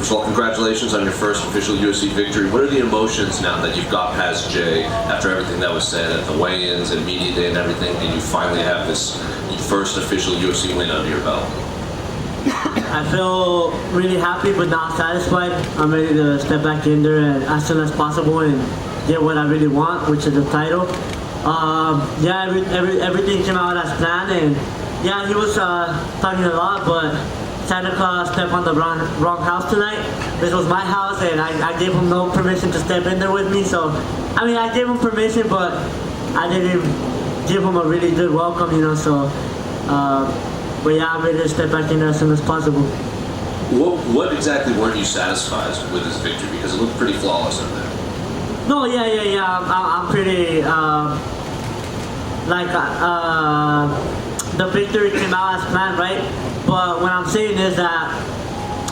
First of all, congratulations on your first official UFC victory. What are the emotions now that you've got past Jay after everything that was said at the weigh-ins and media day and everything, and you finally have this first official UFC win under your belt? I feel really happy but not satisfied. I'm ready to step back in there as soon as possible and get what I really want, which is the title. Yeah, everything came out as planned, and yeah, he was talking a lot, but Santa Claus stepped on the wrong house tonight. This was my house, and I gave him no permission to step in there with me. So, I mean, I gave him permission, but I didn't give him a really good welcome, you know. So, but yeah, I'm ready to step back in there as soon as possible. What exactly weren't you satisfied with this victory? Because it looked pretty flawless in there. No, yeah. I'm pretty the victory came out as planned, right? But what I'm saying is that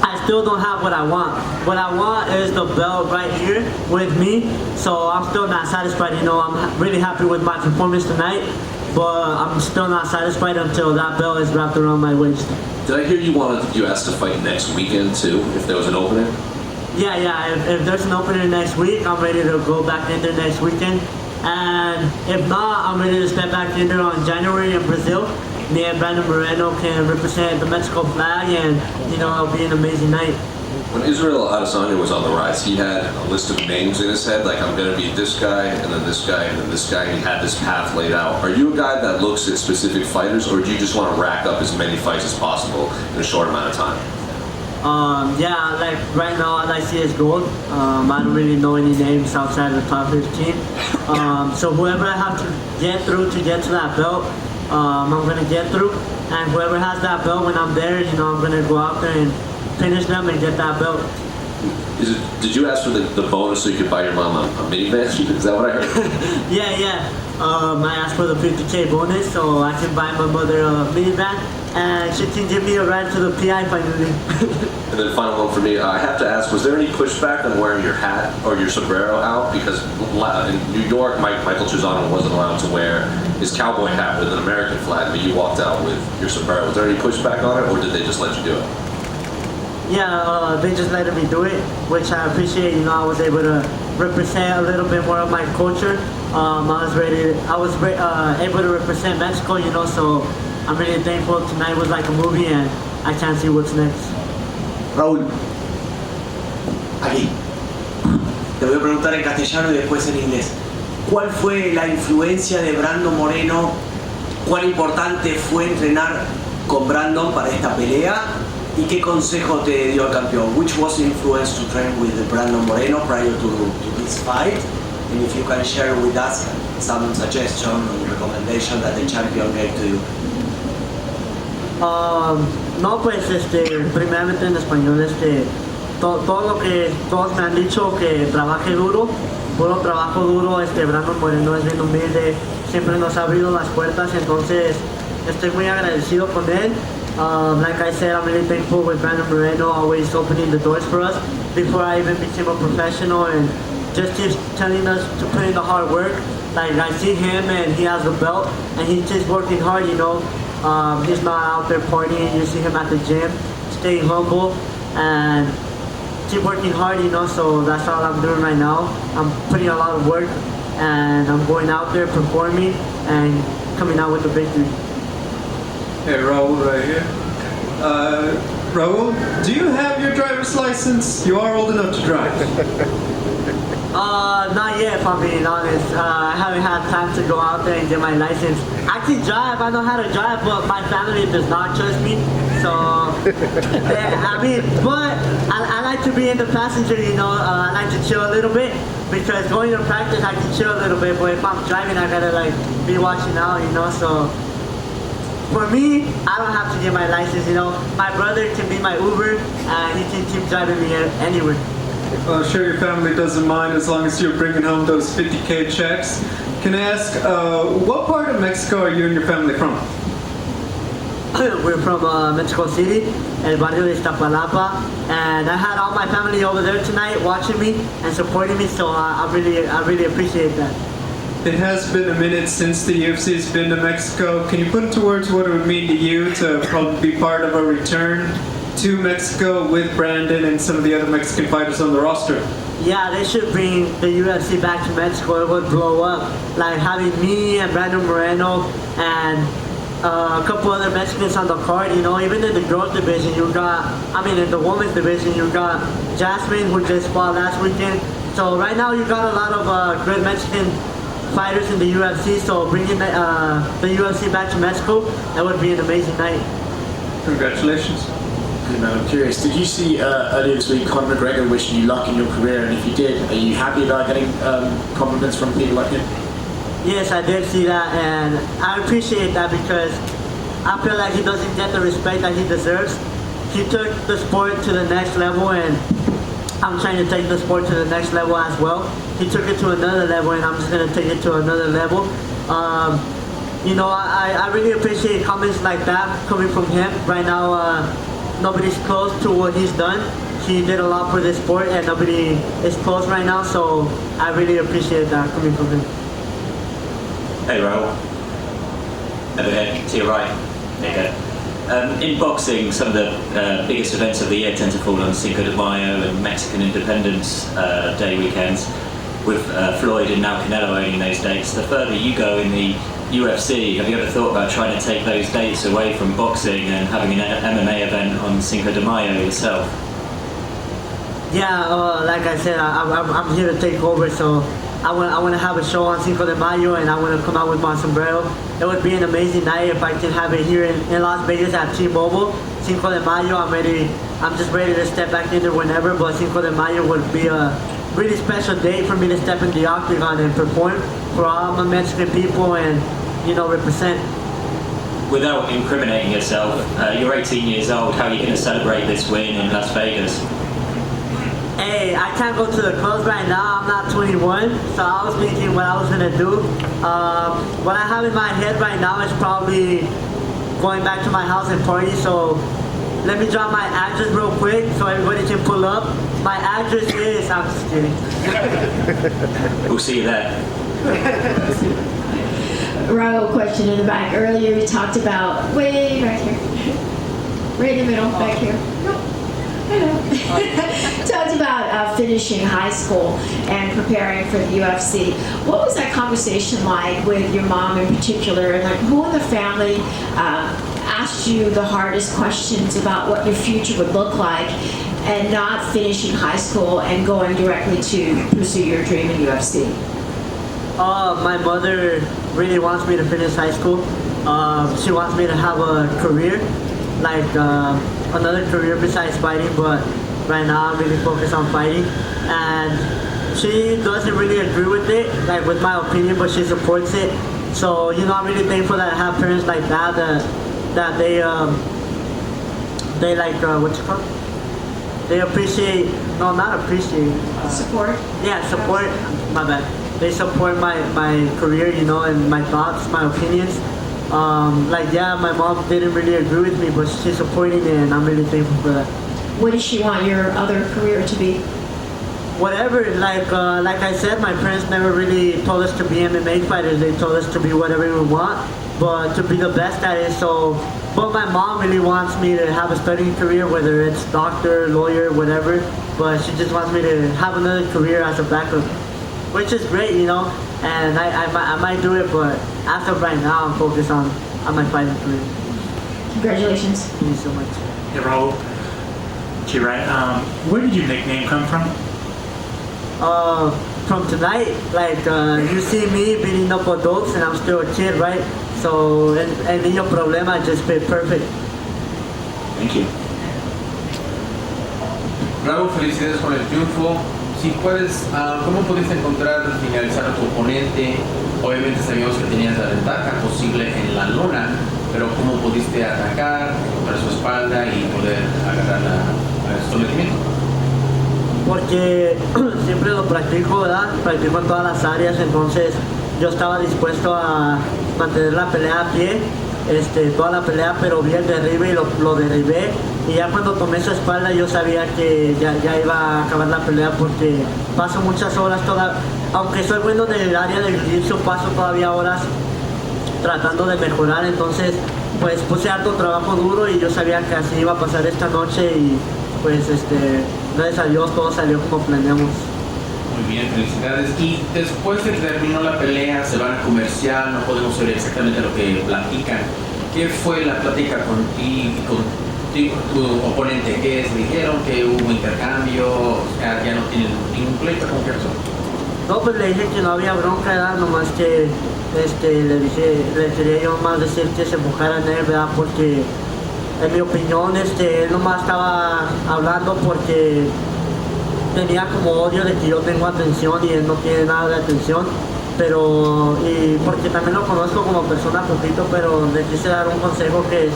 I still don't have what I want. What I want is the belt right here with me. So I'm still not satisfied. You know, I'm really happy with my performance tonight, but I'm still not satisfied until that belt is wrapped around my waist. Did I hear you asked to fight next weekend too, if there was an opening? Yeah. If there's an opening next week, I'm ready to go back in there next weekend. And if not, I'm ready to step back in there on January in Brazil. Me and Brandon Moreno can represent the Mexico flag, and you know, it'll be an amazing night. When Israel Adesanya was on the rise, he had a list of names in his head, like I'm going to be this guy, and then this guy, and then this guy, and he had this path laid out. Are you a guy that looks at specific fighters, or do you just want to rack up as many fights as possible in a short amount of time? Yeah, like right now all I see is gold. I don't really know any names outside of the top 15. So whoever I have to get through to get to that belt, I'm going to get through. And whoever has that belt when I'm there, you know, I'm going to go out there and finish them and get that belt. Did you ask for the bonus so you could buy your mom a minivan? Is that what I heard? Yeah. I asked for the 50K bonus so I can buy my mother a minivan and she can give me a ride to the PI finally. And then final one for me, I have to ask, was there any pushback on wearing your hat or your sombrero out? Because in New York, Michael Trizano wasn't allowed to wear his cowboy hat with an American flag, but you walked out with your sombrero. Was there any pushback on it, or did they just let you do it? Yeah, they just let me do it, which I appreciate. You know, I was able to represent a little bit more of my culture. I was able to represent Mexico, you know, so I'm really thankful. Tonight was like a movie, and I can't see what's next. Raúl, aquí. Te voy a preguntar en castellano y después en inglés. ¿Cuál fue la influencia de Brandon Moreno? ¿Cuán importante fue entrenar con Brandon para esta pelea? ¿Y qué consejo te dio el campeón? Which was the influence to train with Brandon Moreno prior to this fight? And if you can share with us some suggestion or recommendation that the champion gave to you. No, pues, primeramente en español, todo lo que todos me han dicho, que trabaje duro, puro trabajo duro. Brandon Moreno es bien humilde, siempre nos ha abrido las puertas, entonces estoy muy agradecido con él. Like I said, I'm really thankful with Brandon Moreno, always opening the doors for us before I even became a professional, and just keeps telling us to put in the hard work. Like, I see him and he has the belt and he's just working hard, you know. He's not out there partying. You see him at the gym, staying humble and keep working hard, you know. So that's all I'm doing right now. I'm putting a lot of work and I'm going out there performing and coming out with a victory. Hey, Raul, right here. Raul, do you have your driver's license? You are old enough to drive. Not yet, if I'm being honest. I haven't had time to go out there and get my license. I can drive, I know how to drive, but my family does not trust me. So, I mean, but I like to be in the passenger, you know. I like to chill a little bit, because going to practice, I can chill a little bit, but if I'm driving, I gotta like be watching out, you know. So, for me, I don't have to get my license, you know. My brother can be my Uber, and he can keep driving me anywhere. Well, I'm sure your family doesn't mind as long as you're bringing home those 50K checks. Can I ask, what part of Mexico are you and your family from? We're from Mexico City, El Barrio de Iztapalapa, and I had all my family over there tonight watching me and supporting me, so I really appreciate that. It has been a minute since the UFC's been to Mexico. Can you put into words what it would mean to you to probably be part of a return to Mexico with Brandon and some of the other Mexican fighters on the roster? Yeah, they should bring the UFC back to Mexico. It would blow up. Like having me and Brandon Moreno and a couple other Mexicans on the card. You know, even in the girls division, you got. I mean, in the women's division, you got Jasmine, who just fought last weekend. So right now, you got a lot of good Mexican fighters in the UFC. So bringing the UFC back to Mexico, that would be an amazing night. Congratulations. Good man, I'm curious, did you see earlier this week Conor McGregor wishing you luck in your career, and if you did, are you happy about getting compliments from people like him? Yes, I did see that, and I appreciate that because I feel like he doesn't get the respect that he deserves. He took the sport to the next level, and I'm trying to take the sport to the next level as well. He took it to another level, and I'm just going to take it to another level. You know, I really appreciate comments like that coming from him. Right now, nobody's close to what he's done. He did a lot for this sport, and nobody is close right now, so I really appreciate that coming from him. Hey Raul, over here, to your right. There you go. In boxing, some of the biggest events of the year tend to fall on Cinco de Mayo and Mexican Independence Day weekends, with Floyd and now Canelo owning those dates. The further you go in the UFC, have you ever thought about trying to take those dates away from boxing and having an MMA event on Cinco de Mayo yourself? Yeah, like I said, I'm here to take over, so I want to have a show on Cinco de Mayo, and I want to come out with my sombrero. It would be an amazing night if I can have it here in Las Vegas at T-Mobile. Cinco de Mayo, I'm just ready to step back in there whenever, but Cinco de Mayo would be a really special day for me to step in the octagon and perform for all my Mexican people and, you know, represent. Without incriminating yourself, you're 18 years old. How are you going to celebrate this win in Las Vegas? Hey, I can't go to the clubs right now. I'm not 21, so I was thinking what I was gonna do. What I have in my head right now is probably going back to my house and party. So let me drop my address real quick so everybody can pull up. My address is. I'm just kidding. We'll see you there. Raul, question in the back. Earlier you talked about way back here, right in the middle, back here. Nope. I know. Talked about finishing high school and preparing for the UFC. What was that conversation like with your mom in particular, and like who in the family asked you the hardest questions about what your future would look like, and not finishing high school and going directly to pursue your dream in UFC? My mother really wants me to finish high school. She wants me to have a career, like another career besides fighting, but right now I'm really focused on fighting. And she doesn't really agree with it, like with my opinion, but she supports it. So, you know, I'm really thankful that I have parents like that, that they like, what's it called? They appreciate, no, not appreciate. Support? Yeah, support, my bad. They support my career, you know, and my thoughts, my opinions. Like, yeah, my mom didn't really agree with me, but she's supporting it, and I'm really thankful for that. What does she want your other career to be? Whatever, like I said, my parents never really told us to be MMA fighters. They told us to be whatever we want, but to be the best at it. So, but my mom really wants me to have a studying career, whether it's doctor, lawyer, whatever. But she just wants me to have another career as a backup, which is great, you know. And I might do it, but as of right now, I'm focused on my fighting career. Congratulations. Thank you so much. Hey Raul, to your right, where did your nickname come from? From tonight, like you see me beating up adults, and I'm still a kid, right? So, El Niño Problema just fit perfect. Thank you. Raúl, felicidades con el triunfo. Si puedes, ¿cómo pudiste encontrar finalizar a tu oponente? Obviamente sabíamos que tenías la ventaja posible en la lona, pero ¿cómo pudiste atacar, encontrar su espalda y poder agarrar el sometimiento? Porque siempre lo practico, ¿verdad? Practico en todas las áreas, entonces yo estaba dispuesto a mantener la pelea a pie, toda la pelea, pero vi el derribe y lo derribé. Y ya cuando tomé su espalda yo sabía que ya iba a acabar la pelea, porque paso muchas horas, aunque soy bueno en el área del jiu-jitsu, paso todavía horas tratando de mejorar. Entonces pues puse harto trabajo duro y yo sabía que así iba a pasar esta noche y pues gracias a Dios todo salió como planeamos. Muy bien, felicidades. Y después de que terminó la pelea, se van a comercial, no podemos ver exactamente lo que platican. ¿Qué fue la plática contigo, tu oponente? ¿Qué se dijeron? ¿Que hubo intercambio? Ya no tienen ningún pleito? ¿Cómo que pasó? No, pues le dije que no había bronca, ¿verdad? Nomás que le quería yo más decir que se enfocara en él, ¿verdad? Porque en mi opinión él nomás estaba hablando porque tenía como odio de que yo tengo atención y él no tiene nada de atención, y porque también lo conozco como persona poquito, pero le quise dar un consejo que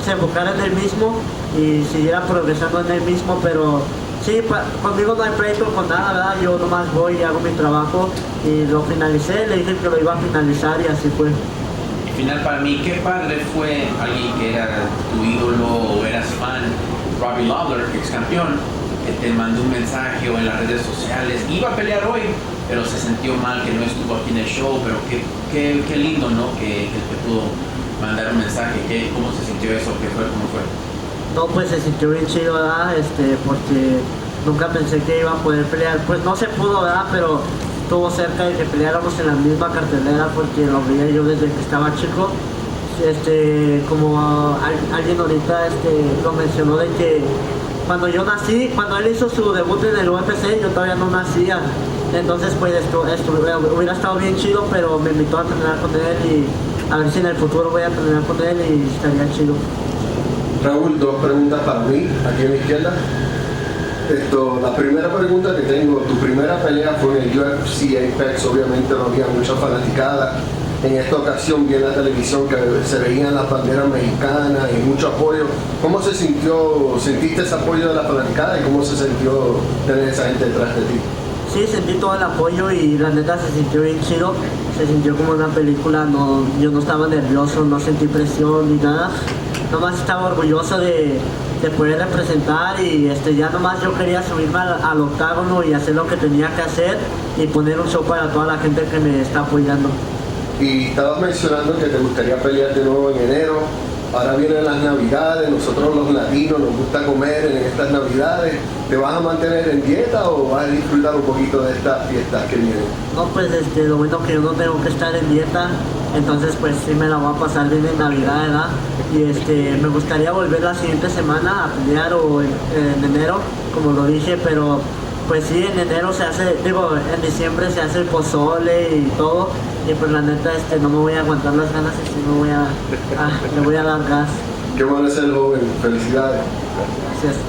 se enfocara en él mismo y siguiera progresando en él mismo, pero sí, conmigo no hay pleito con nada, ¿verdad? Yo nomás voy y hago mi trabajo y lo finalicé, le dije que lo iba a finalizar y así fue. Y final para mí, qué padre fue alguien que era tu ídolo o eras fan, Robbie Lawler, ex campeón, que te mandó un mensaje o en las redes sociales, iba a pelear hoy, pero se sintió mal que no estuvo aquí en el show, pero qué lindo, ¿no? Que te pudo mandar un mensaje. ¿Cómo se sintió eso? ¿Cómo fue? No, pues se sintió bien chido, ¿verdad? Porque nunca pensé que iba a poder pelear. Pues no se pudo, ¿verdad? Pero estuvo cerca de que peleáramos en la misma cartelera porque lo veía yo desde que estaba chico. Como alguien ahorita lo mencionó de que cuando yo nací, cuando él hizo su debut en el UFC, yo todavía no nacía. Entonces pues hubiera estado bien chido, pero me invitó a entrenar con él y a ver si en el futuro voy a entrenar con él y estaría chido. Raúl, dos preguntas para mí, aquí a mi izquierda. La primera pregunta que tengo, tu primera pelea fue en el UFC Apex, obviamente no había mucha fanaticada. En esta ocasión vi en la televisión que se veían las banderas mexicanas y mucho apoyo. ¿Cómo se sintió, sentiste ese apoyo de la fanaticada y cómo se sintió tener esa gente detrás de ti? Sí, sentí todo el apoyo y la neta se sintió bien chido, se sintió como una película, yo no estaba nervioso, no sentí presión ni nada, nomás estaba orgulloso de poder representar y ya nomás yo quería subirme al octágono y hacer lo que tenía que hacer y poner un show para toda la gente que me está apoyando. Y estabas mencionando que te gustaría pelear de nuevo en enero. Ahora vienen las navidades, nosotros los latinos nos gusta comer en estas navidades. ¿Te vas a mantener en dieta o vas a disfrutar un poquito de estas fiestas que vienen? No, pues lo bueno que yo no tengo que estar en dieta, entonces pues sí me la voy a pasar bien en Navidad, ¿verdad? Y me gustaría volver la siguiente semana a pelear o en enero, como lo dije, pero pues sí, en enero en diciembre se hace el pozole y todo, y pues la neta no me voy a aguantar las ganas y sí le voy a dar gas. Qué bueno ser joven, felicidades. Gracias.